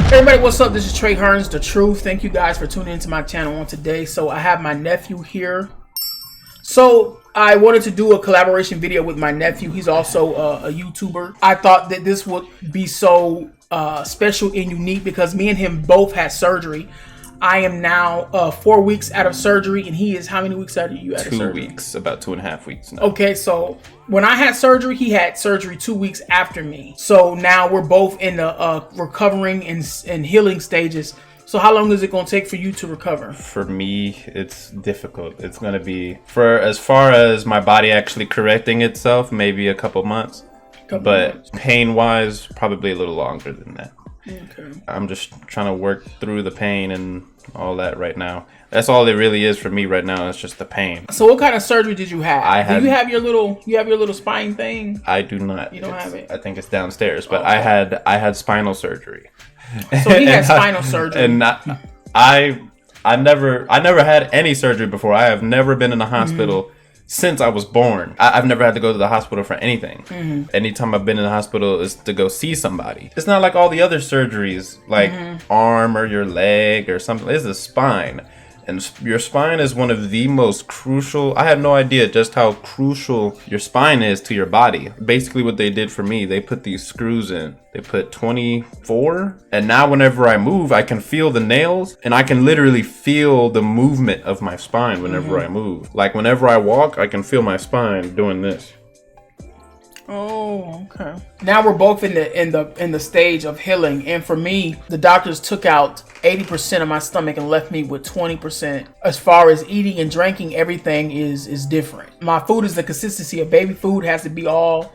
Everybody, what's up? This is Trey Hearns, The Truth. Thank you guys for tuning into my channel on today. So I have my nephew here. So I wanted to do a collaboration video with my nephew. He's also a YouTuber. I thought that this would be so special and unique because me and him both had surgery. I am now 4 weeks out of surgery, and he is how many weeks out of you out of surgery? 2 weeks, about 2.5 weeks now. Okay, so when I had surgery, he had surgery 2 weeks after me. So now we're both in the recovering and healing stages. So how long is it going to take for you to recover? For me, it's difficult. It's going to be, for as far as my body actually correcting itself, maybe a couple months. But pain-wise, probably a little longer than that. Okay. I'm just trying to work through the pain and all that right now. That's all it really is for me right now. It's just the pain. So what kind of surgery did you have? Do you have your little spine thing? I do not. You don't have it? I think it's downstairs, but okay. I had spinal surgery. So he had spinal surgery. And I never had any surgery before. I have never been in a hospital since I was born. I've never had to go to the hospital for anything. Anytime I've been in the hospital is to go see somebody. It's not like all the other surgeries, like arm or your leg or something. It's the spine. And your spine is one of the most crucial. I had no idea just how crucial your spine is to your body. Basically what they did for me, they put these screws in. They put 24. And now whenever I move, I can feel the nails. And I can literally feel the movement of my spine whenever I move. Like whenever I walk, I can feel my spine doing this. Oh, okay. Now we're both in the stage of healing, and for me, the doctors took out 80% of my stomach and left me with 20%. As far as eating and drinking, everything is different. My food is the consistency of baby food. Has to be all.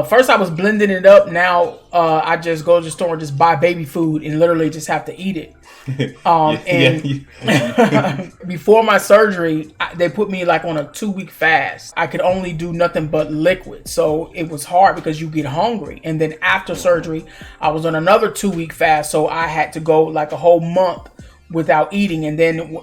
First I was blending it up. Now I just go to the store and just buy baby food and literally just have to eat it. Before my surgery, they put me like on a 2-week fast. I could only do nothing but liquid, so it was hard because you get hungry. And then after surgery, I was on another 2-week fast, so I had to go like a whole month without eating. And then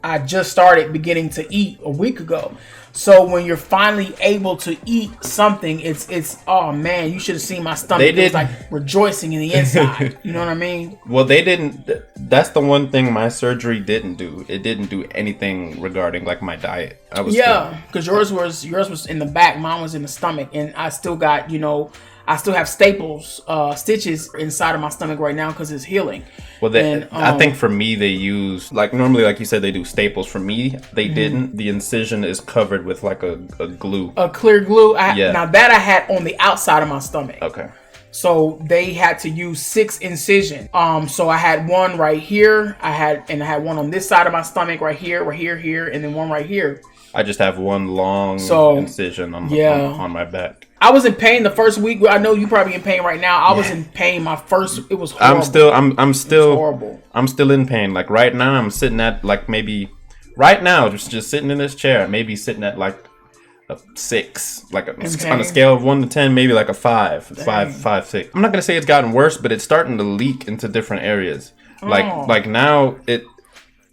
I just started beginning to eat a week ago. So when you're finally able to eat something, it's oh man, you should have seen my stomach. It was like rejoicing in the inside. You know what I mean? Well, they didn't. That's the one thing my surgery didn't do. It didn't do anything regarding like my diet. Because yours was in the back, mine was in the stomach, and I still got I still have stitches inside of my stomach right now because it's healing. Well, I think for me, they use, like normally, like you said, they do staples. For me, they didn't. The incision is covered with like a glue. A clear glue? Now that I had on the outside of my stomach. Okay. So they had to use 6 incision. So I had one right here. I had one on this side of my stomach right here, and then one right here. I just have one long incision on my back. I was in pain the first week. I know you probably in pain right now. I was in pain. It was horrible. I'm still in pain. Like right now, I'm sitting at like maybe right now, just sitting in this chair, maybe sitting at like a 6, like on a scale of 1 to 10, maybe like a 5, 6. I'm not gonna say it's gotten worse, but it's starting to leak into different areas. Like now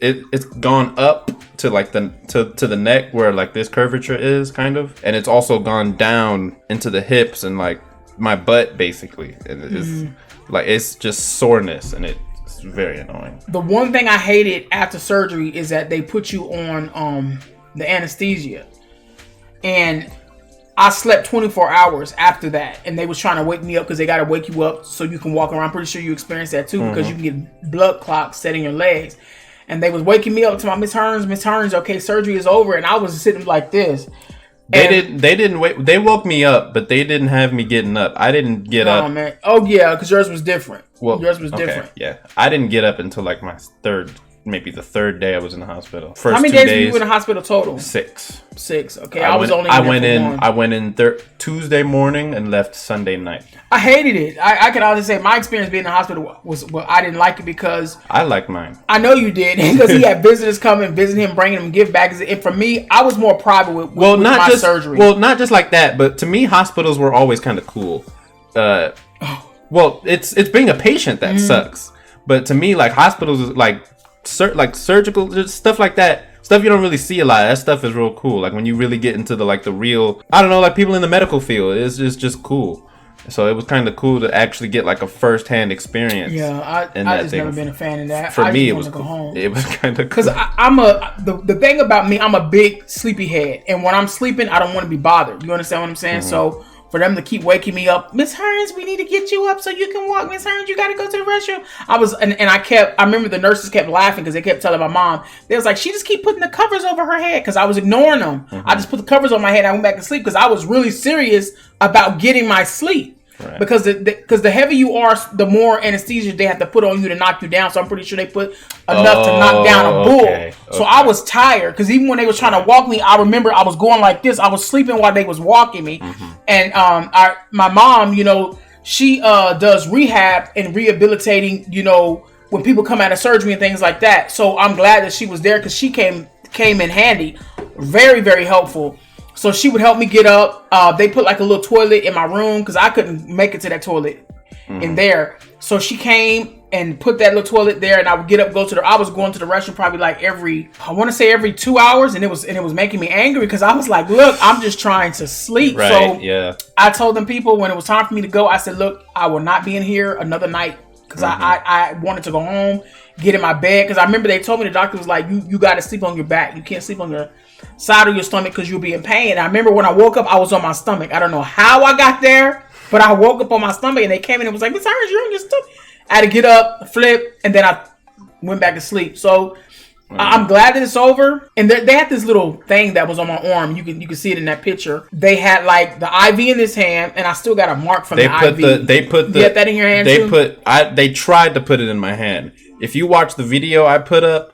it's gone up to like to the neck where like this curvature is kind of, and it's also gone down into the hips and like my butt basically. And it's like it's just soreness, and it's very annoying. The one thing I hated after surgery is that they put you on the anesthesia, and I slept 24 hours after that, and they was trying to wake me up because they got to wake you up so you can walk around. I'm pretty sure you experienced that too, because you can get blood clots set in your legs. And they was waking me up to my Miss Hearns, okay, surgery is over. And I was sitting like this. They didn't wait. They woke me up, but they didn't have me getting up. I didn't get up. Man. Oh yeah, because yours was different. Well, yours was different. Yeah, I didn't get up until like my maybe the third day I was in the hospital. How many days were you in the hospital total? 6. Okay, I went in Tuesday morning and left Sunday night. I hated it. I can honestly say my experience being in the hospital I didn't like it because I liked mine. I know you did, because he had visitors coming, visiting him, bringing him gift bags. And for me, I was more private with my surgery. Well, not just like that, but to me, hospitals were always kind of cool. Well, it's being a patient that sucks, but to me, like hospitals, like surgical stuff like that. Stuff you don't really see a lot. That stuff is real cool. Like when you really get into the real, I don't know, like people in the medical field, it's just cool. So it was kind of cool to actually get like a first-hand experience. Yeah, I just never been a fan of that. For me, it was cool. Go home. It was kind of because the thing about me, I'm a big sleepyhead, and when I'm sleeping, I don't want to be bothered. You understand what I'm saying? Mm-hmm. So for them to keep waking me up, Miss Hearns, we need to get you up so you can walk. Miss Hearns, you got to go to the restroom. I remember the nurses kept laughing because they kept telling my mom, they was like, she just keep putting the covers over her head because I was ignoring them. Mm-hmm. I just put the covers on my head and I went back to sleep because I was really serious about getting my sleep. Right. Because the heavier you are, the more anesthesia they have to put on you to knock you down. So I'm pretty sure they put enough to knock down a bull. Okay. So I was tired because even when they was trying to walk me, I remember I was going like this. I was sleeping while they was walking me. Mm-hmm. And my mom, she does rehab and rehabilitating, when people come out of surgery and things like that. So I'm glad that she was there because she came in handy. Very, very helpful. So she would help me get up. They put like a little toilet in my room because I couldn't make it to that toilet in there. So she came and put that little toilet there, and I would get up, I was going to the restroom probably like every 2 hours, and it was making me angry because I was like, look, I'm just trying to sleep. Right, so yeah. I told them people when it was time for me to go, I said, look, I will not be in here another night because I wanted to go home, get in my bed because I remember they told me, the doctor was like, you got to sleep on your back. You can't sleep on your side of your stomach because you'll be in pain. And I remember when I woke up, I was on my stomach. I don't know how I got there, but I woke up on my stomach and they came in and was like, Miss Irons, you're on your stomach. I had to get up, flip, and then I went back to sleep. So I'm glad that it's over. And they had this little thing that was on my arm. You can see it in that picture. They had like the IV in this hand, and I still got a mark from the IV. You had that in your hand too? They tried to put it in my hand. If you watch the video I put up,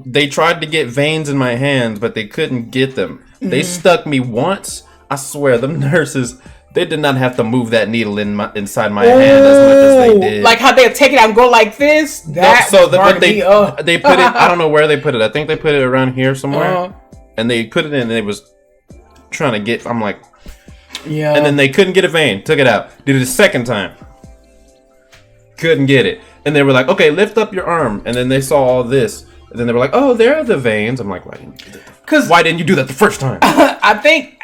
they tried to get veins in my hands, but they couldn't get them. Mm-hmm. They stuck me once. I swear, them nurses, they did not have to move that needle inside my hand as much as they did. Like how they'll take it out and go like this? That they put it, I don't know where they put it. I think they put it around here somewhere. And they put it in and they was trying to get, I'm like, yeah. And then they couldn't get a vein. Took it out. Did it a second time. Couldn't get it. And they were like, okay, lift up your arm. And then they saw all this. And then they were like, oh, there are the veins. I'm like, why didn't you do that the first time? I think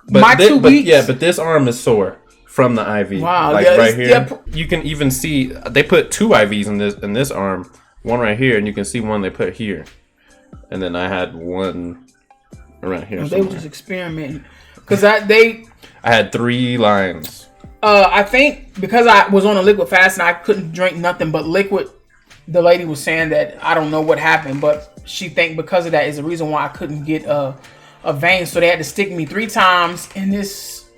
but 2 weeks. But this arm is sore from the IV. Wow. Like right here. Yeah. You can even see, they put 2 IVs in this arm. One right here, and you can see one they put here. And then I had one around here. They were just experimenting. Because I had 3 lines. I think because I was on a liquid fast and I couldn't drink nothing but liquid, the lady was saying that I don't know what happened, but she think because of that is the reason why I couldn't get a vein. So they had to stick me 3 times in this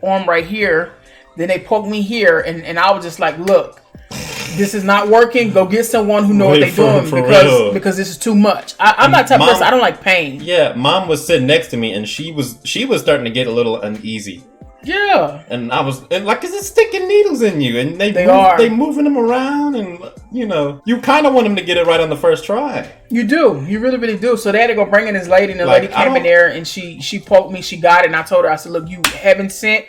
arm right here. Then they poked me here, and I was just like, look, this is not working. Go get someone who knows what they're doing because this is too much. I'm not the type of person. I don't like pain. Yeah, Mom was sitting next to me, and she was starting to get a little uneasy. Yeah, and I was like, "Is it sticking needles in you?" And they moving them around, and you kind of want them to get it right on the first try. You do, you really, really do. So they had to go bring in this lady, and the lady came in there, and she poked me. She got it, and I told her, I said, "Look, you heaven sent.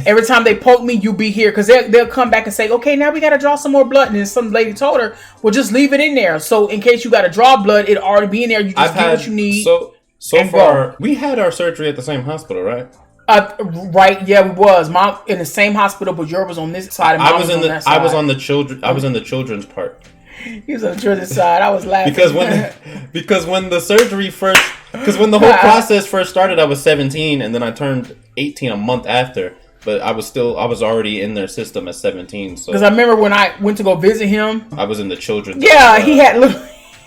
Every time they poke me, you be here, because they'll come back and say, okay, now we got to draw some more blood." And then some lady told her, well, just leave it in there. So in case you got to draw blood, it already be in there. You just get what you need. So far, we had our surgery at the same hospital, right? Right, yeah, we was. Mom in the same hospital, but yours was on this side, and Mom was on that side. I was on the children. I was in the children's part. He was on the children's side. I was laughing because when the surgery first, when the whole process first started, I was 17, and then I turned 18 a month after. But I was already in their system at 17. So because I remember when I went to go visit him, I was in the children's. Yeah, he had little.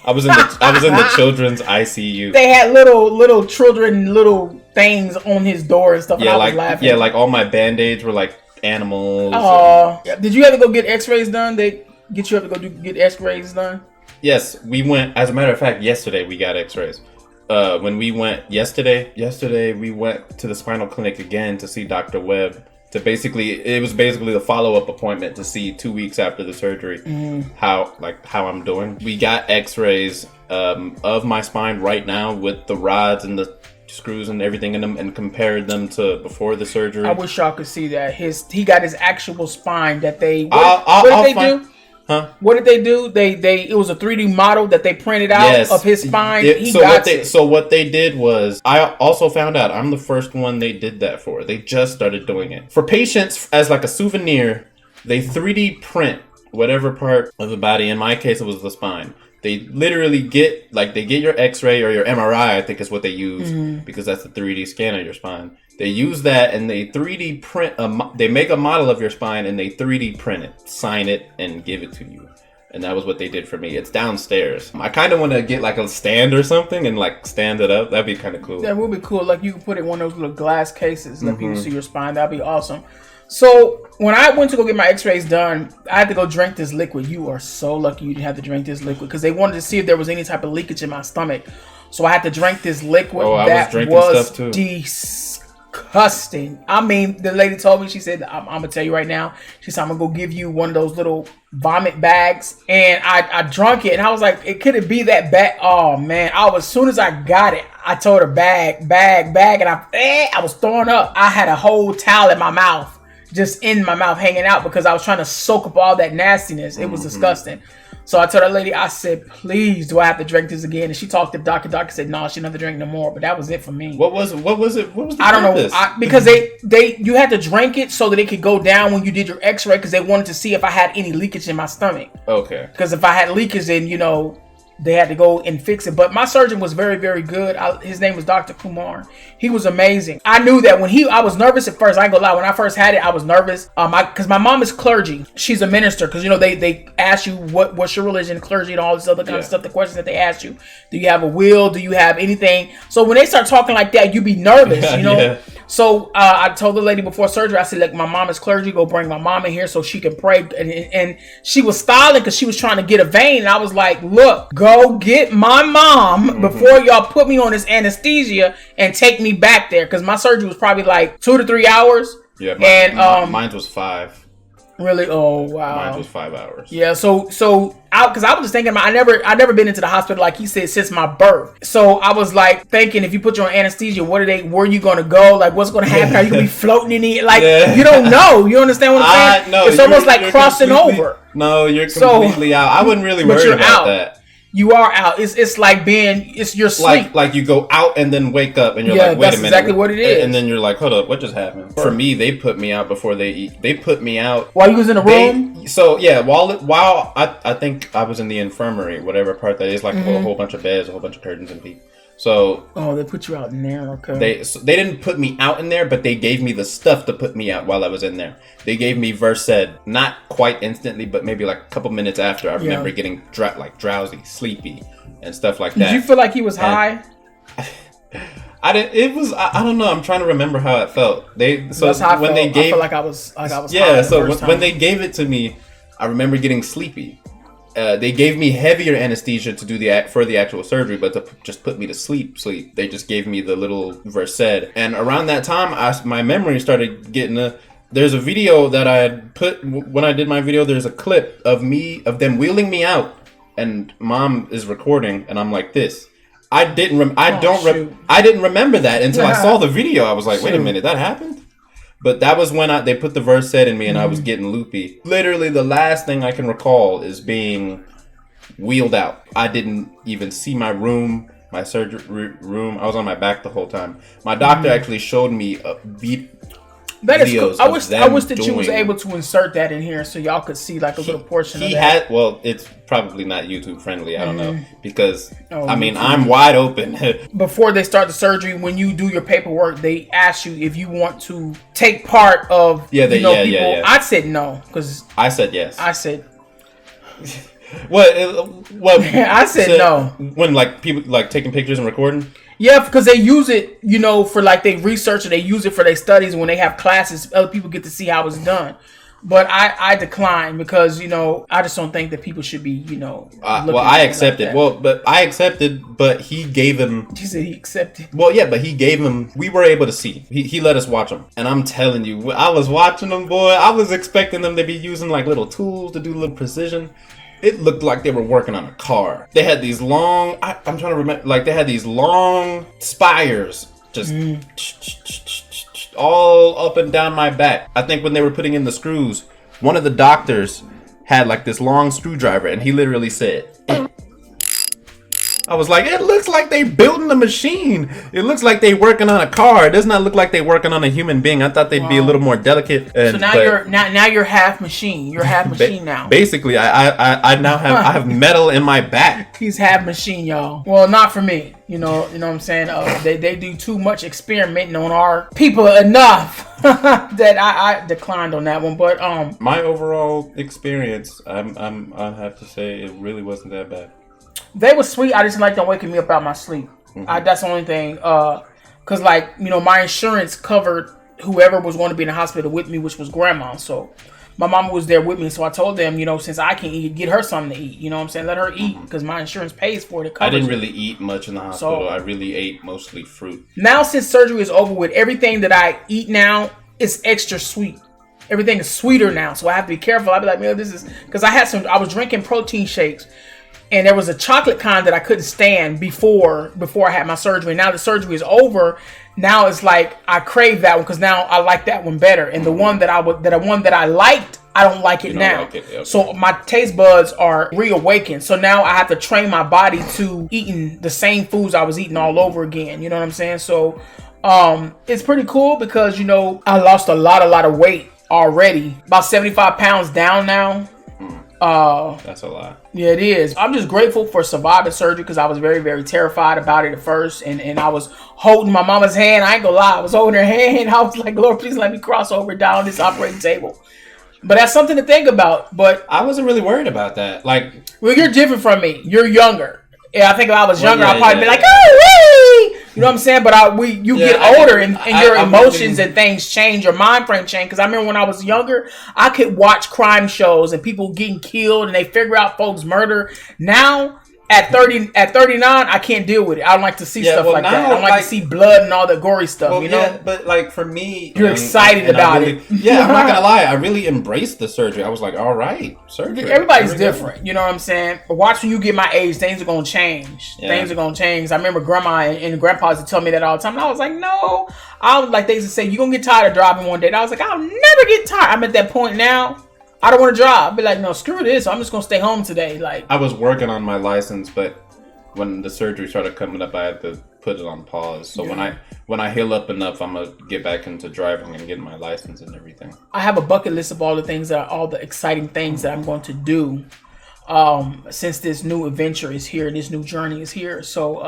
I was in the children's ICU. They had little children, little things on his door and stuff. Yeah, and I was laughing. Yeah, like all my band-aids were like animals. Oh, did you have to go get X-rays done? They get you up to go get X-rays done? Yes, we went. As a matter of fact, yesterday we got X-rays. When we went yesterday we went to the spinal clinic again to see Dr. Webb. It was basically the follow-up appointment to see 2 weeks after the surgery how I'm doing. We got X-rays of my spine right now with the rods and the screws and everything in them, and compared them to before the surgery. I wish y'all could see that. He got his actual spine that they. What did they do? Huh? What did they do? It was a 3D model that they printed out of his spine. So what they did was, I also found out I'm the first one they did that for. They just started doing it for patients as like a souvenir. They 3D print whatever part of the body. In my case, it was the spine. They literally get your X-ray or your MRI, I think is what they use, because that's the 3D scan of your spine. They use that and they 3D print, they make a model of your spine and they 3D print it, sign it, and give it to you. And that was what they did for me. It's downstairs. I kind of want to get like a stand or something and like stand it up. That'd be kind of cool. That would be cool. Like you can put it in one of those little glass cases and let people see your spine. That'd be awesome. So when I went to go get my x-rays done, I had to go drink this liquid. You are so lucky you didn't have to drink this liquid because they wanted to see if there was any type of leakage in my stomach. So I had to drink this liquid. That was disgusting. I mean, the lady told me, she said, I'm going to tell you right now. She said, I'm going to go give you one of those little vomit bags. And I drunk it and I was like, could it be that bag? Oh man. As soon as I got it, I told her bag. And I was throwing up. I had a whole towel in my mouth. Just in my mouth hanging out because I was trying to soak up all that nastiness. It was disgusting. So I told that lady, I said, please, do I have to drink this again? And she talked to the doctor. The doctor said, no, she didn't have to drink no more. But that was it for me. What was it? What was the I don't know. Because you had to drink it so that it could go down when you did your x-ray because they wanted to see if I had any leakage in my stomach. Okay. Because if I had leakage, then, they had to go and fix it. But my surgeon was very, very good. His name was Dr. Kumar. He was amazing. I knew that I was nervous at first. I ain't gonna lie. When I first had it, I was nervous. Because my mom is clergy. She's a minister. Because, they ask you what's your religion, clergy, and all this other kind of stuff. The questions that they ask you. Do you have a will? Do you have anything? So when they start talking like that, you be nervous, Yeah. So I told the lady before surgery, I said, look, my mom is clergy. Go bring my mom in here so she can pray. And she was styling because she was trying to get a vein. And I was like, look, go get my mom before y'all put me on this anesthesia and take me back there. Because my surgery was probably like 2 to 3 hours. Yeah, mine was 5. Really? Oh wow. Mine was 5 hours. Yeah. So because I was just thinking, I never been into the hospital like he said since my birth. So I was like thinking, if you put you on anesthesia, where are you gonna go? Like, what's gonna happen? Are you gonna be floating in it? Like, you don't know. You understand what I'm saying? No, it's almost like crossing over. No, you're completely out. I wouldn't really worry about that. You are out. It's like it's your sleep. Like you go out and then wake up and you're like, wait a minute. That's exactly what it is. And then you're like, hold up, what just happened? For me, they put me out before they eat. They put me out while you was in a room. So yeah, while I think I was in the infirmary, whatever part that is, like a whole bunch of beds, a whole bunch of curtains and people. So they put you out in there. Okay. They didn't put me out in there, but they gave me the stuff to put me out while I was in there. They gave me Versed, not quite instantly, but maybe like a couple minutes after. I remember getting drowsy, sleepy, and stuff like that. Did you feel like he was high? I didn't. It was. I don't know. I'm trying to remember how it felt. That's how I felt. I felt like I was. Yeah. So when they gave it to me, I remember getting sleepy. They gave me heavier anesthesia to do for the actual surgery, but to just put me to sleep. They just gave me the little Versed, and around that time, my memory started getting There's a video that I had put when I did my video. There's a clip of them wheeling me out, and Mom is recording, and I'm like this. I didn't remember that until I saw the video. I was like, wait a minute, that happened. But that was when they put the Versed in me and I was getting loopy. Literally, the last thing I can recall is being wheeled out. I didn't even see my room, my surgery room. I was on my back the whole time. My doctor actually showed me that is cool. I wish that you was able to insert that in here so y'all could see like a little portion of that. It's probably not YouTube friendly. I don't know because I'm wide open. Before they start the surgery, when you do your paperwork, they ask you if you want to take part of people. Yeah. I said no because I said yes. I said. What? I said no. When like people like taking pictures and recording. Yeah, because they use it, for like they research or they use it for their studies. When they have classes, other people get to see how it's done. But I decline because, I just don't think that people should be, I accepted. Like but I accepted, but he gave him. He said he accepted. Well, yeah, but he gave him. We were able to see. He let us watch them. And I'm telling you, I was watching them, boy. I was expecting them to be using like little tools to do little precision. It looked like they were working on a car. They had these long, I'm trying to remember, like they had these long spires just all up and down my back. I think when they were putting in the screws, one of the doctors had like this long screwdriver, and he literally said, I was like, it looks like they building a machine. It looks like they working on a car. It does not look like they working on a human being. I thought they'd be a little more delicate. And, so now you're half machine. You're half machine now. Basically, I now have metal in my back. He's half machine, y'all. Well, not for me. You know what I'm saying? They do too much experimenting on our people enough that I declined on that one. But my overall experience, I have to say, it really wasn't that bad. They were sweet. I just like them waking me up out of my sleep. That's the only thing. Cause my insurance covered whoever was going to be in the hospital with me, which was grandma. So my mama was there with me. So I told them, since I can eat, get her something to eat. You know what I'm saying? Let her eat because my insurance pays for it. I didn't really eat much in the hospital. So, I really ate mostly fruit. Now since surgery is over with, everything that I eat now is extra sweet. Everything is sweeter now. So I have to be careful. I'll be like, man, this is because I was drinking protein shakes. And there was a chocolate kind that I couldn't stand before I had my surgery. Now the surgery is over. Now it's like I crave that one because now I like that one better. And the one that I liked, I don't like it now. Like it. Okay. So my taste buds are reawakened. So now I have to train my body to eating the same foods I was eating all over again. You know what I'm saying? So it's pretty cool because I lost a lot of weight already. About 75 pounds down now. That's a lot. Yeah, it is. I'm just grateful for surviving surgery because I was very, very terrified about it at first. And I was holding my mama's hand. I ain't gonna lie. I was holding her hand. I was like, Lord, please let me cross over down this operating table. But that's something to think about. But I wasn't really worried about that. Well, you're different from me. You're younger. Yeah, I think if I was younger, I'd probably be like, oh, wee! You know what I'm saying? But you get older and your emotions and things change, your mind frame change. Because I remember when I was younger, I could watch crime shows and people getting killed and they figure out folks' murder. Now, at 39, I can't deal with it. I don't like to see stuff like that. I don't like to see blood and all the gory stuff, Yeah, but for me... You're excited about it. Yeah, I'm not going to lie. I really embraced the surgery. I was like, all right, surgery. Everybody's different. You know what I'm saying? But watch when you get my age, things are going to change. Yeah. Things are going to change. I remember grandma and grandpa used to tell me that all the time. And I was like, no. They used to say, you're going to get tired of driving one day. And I was like, I'll never get tired. I'm at that point now. I don't want to drive. I'd be like, no, screw this. I'm just going to stay home today. I was working on my license, but when the surgery started coming up, I had to put it on pause. So when I heal up enough, I'm going to get back into driving and getting my license and everything. I have a bucket list of all the exciting things that I'm going to do since this new adventure is here and this new journey is here. So,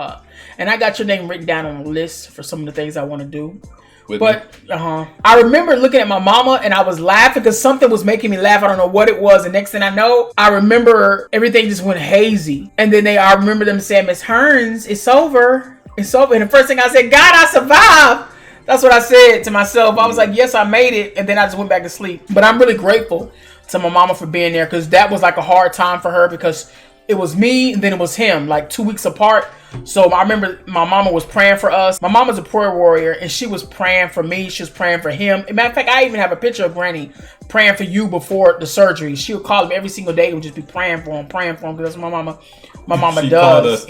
and I got your name written down on the list for some of the things I want to do. I remember looking at my mama and I was laughing because something was making me laugh. I don't know what it was. And next thing I know, I remember everything just went hazy. And then I remember them saying, Miss Hearns, it's over. It's over. And the first thing I said, God, I survived. That's what I said to myself. I was like, yes, I made it. And then I just went back to sleep. But I'm really grateful to my mama for being there because that was like a hard time for her because it was me and then it was him, 2 weeks apart. So I remember my mama was praying for us. My mama's a prayer warrior and she was praying for me. She was praying for him. As a matter of fact, I even have a picture of Granny praying for you before the surgery. She would call him every single day and would just be praying for him because that's what my mama she does.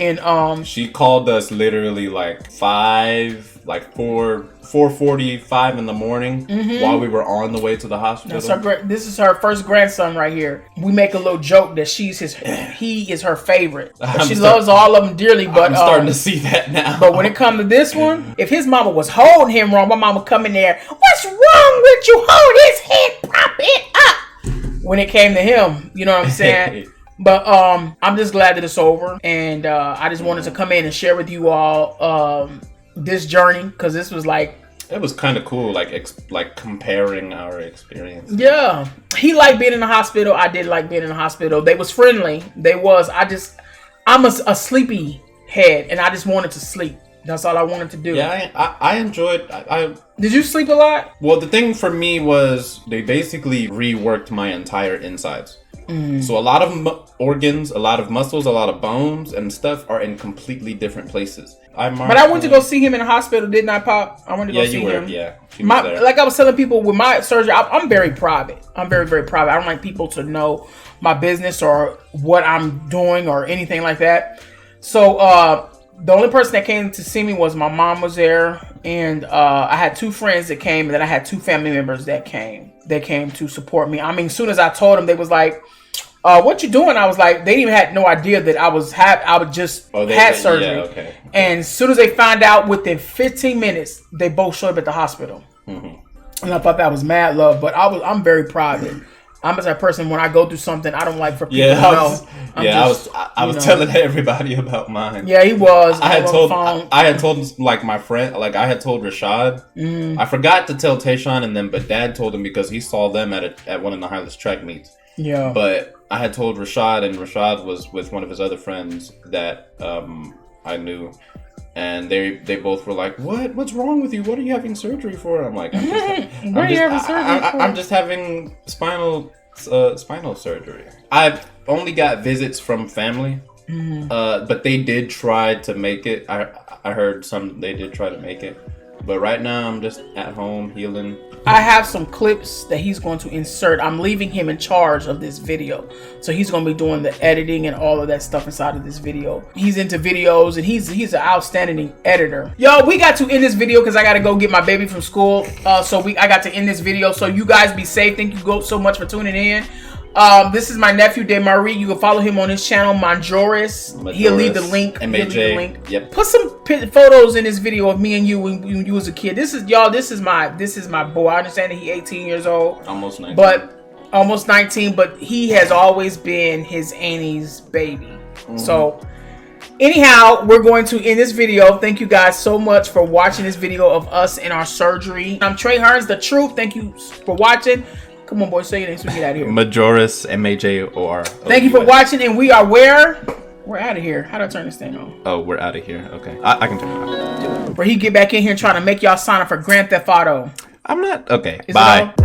She called us literally 4:45 in the morning while we were on the way to the hospital. This is her first grandson right here. We make a little joke that he is her favorite. She loves all of them dearly, but I'm starting to see that now. But when it comes to this one, if his mama was holding him wrong, my mama come in there, what's wrong with you? Hold his head, prop it up. When it came to him, you know what I'm saying? But I'm just glad that it's over, and I just wanted to come in and share with you all this journey because this was it was kind of cool, comparing our experience. Yeah, he liked being in the hospital. I did like being in the hospital. They was friendly. I'm a sleepy head, and I just wanted to sleep. That's all I wanted to do. Yeah, I enjoyed. Did you sleep a lot? Well, the thing for me was they basically reworked my entire insides. So a lot of organs, a lot of muscles, a lot of bones and stuff are in completely different places. But I went to go see him in the hospital, didn't I, Pop? I went to go see him. Yeah, like I was telling people with my surgery, I'm very private. I'm very, very private. I don't like people to know my business or what I'm doing or anything like that. So the only person that came to see me was my mom was there, and I had two friends that came, and then I had two family members that came. They came to support me. I mean, as soon as I told them, they was like, what you doing? I was like, they even had no idea that I was just had surgery. Yeah, okay. And as soon as they found out, within 15 minutes, they both showed up at the hospital. And I thought that was mad love, but I'm very proud of it. I'm as a person, when I go through something, I don't like for people to know. I was telling everybody about mine. Yeah, he was. I had told like my friend, like I had told Rashad. I forgot to tell Tayshawn and them, but Dad told him because he saw them at one of the Highlands track meets. Yeah. But I had told Rashad, and Rashad was with one of his other friends that I knew. And they both were like, "What's wrong with you? What are you having surgery for?" I'm like, I'm just having spinal surgery. I've only got visits from family, but they did try to make it. I heard they did try to make it, but right now I'm just at home healing. I have some clips that he's going to insert. I'm leaving him in charge of this video. So he's going to be doing the editing and all of that stuff inside of this video. He's into videos and he's an outstanding editor. Yo, we got to end this video because I got to go get my baby from school. I got to end this video. So you guys be safe. Thank you so much for tuning in. This is my nephew, DeMarie. You can follow him on his channel, Majoris. He'll leave the link. MAJ. Yep. Put some photos in this video of me and you when you was a kid. This is my boy. I understand that he's 18 years old. Almost 19. But he has always been his Annie's baby. So anyhow, we're going to end this video. Thank you guys so much for watching this video of us in our surgery. I'm Trey Hearns, the truth. Thank you for watching. Come on, boy, say your name so we get out of here. Majoris, MAJOR. Thank you for watching, and we are where? We're out of here. How do I turn this thing on? Oh, we're out of here. Okay. I can turn it on. Where he get back in here trying to make y'all sign up for Grand Theft Auto. I'm not. Okay. Bye.